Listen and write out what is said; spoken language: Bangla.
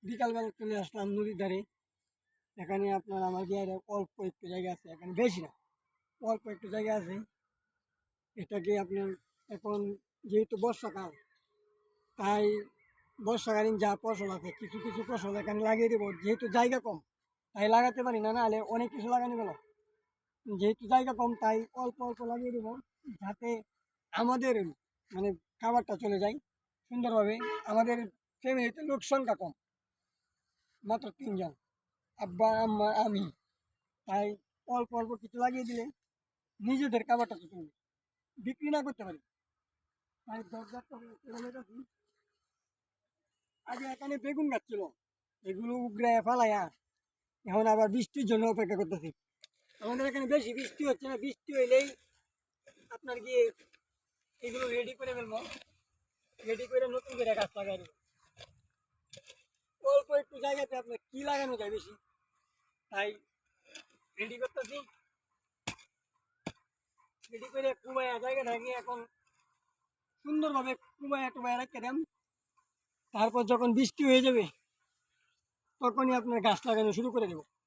বিকালবেলা চলে আসলাম নদীর ধারে। এখানে আপনার আমার বিহারে অল্প একটু জায়গা আছে, এখানে বেশি না, অল্প একটু জায়গা আছে। এটাকে আপনার এখন যেহেতু বর্ষাকাল, তাই বর্ষাকালীন যা ফসল আছে কিছু কিছু ফসল এখানে লাগিয়ে দেবো। যেহেতু জায়গা কম তাই লাগাতে পারি না, নাহলে অনেক কিছু লাগানো গেল। যেহেতু জায়গা কম তাই অল্প অল্প লাগিয়ে দেবো, যাতে আমাদের মানে খাবারটা চলে যায় সুন্দরভাবে। আমাদের ফ্যামিলিতে লোক সংখ্যা কম, মাত্র 3 জন, আব্বা আম্মা আমি। তাই অল্প অল্প কিছু লাগিয়ে দিলে নিজেদের খাবারটা তো চলবে, বিক্রি না করতে পারি। তাই দরজারটা আগে এখানে বেগুন গাছ ছিল, এগুলো উগড়ে ফালাইয়া এখন আবার বৃষ্টির জন্য অপেক্ষা করতেছি। আমাদের এখানে বেশি বৃষ্টি হচ্ছে না, বৃষ্টি হইলেই আপনার গিয়ে এগুলো রেডি করে ফেলবো, রেডি করে নতুন করে গাছ লাগাই দেবো। অল্প একটু জায়গাতে আপনার কি লাগানো যায় বেশি, তাই রেডি করতেছি। রেডি করে কুবাইয়া জায়গাটাকে এখন সুন্দরভাবে কুবাইয়া টুবাইয়া রাখতে দেন। তারপর যখন বৃষ্টি হয়ে যাবে তখনই আপনার গাছ লাগানো শুরু করে দেবো।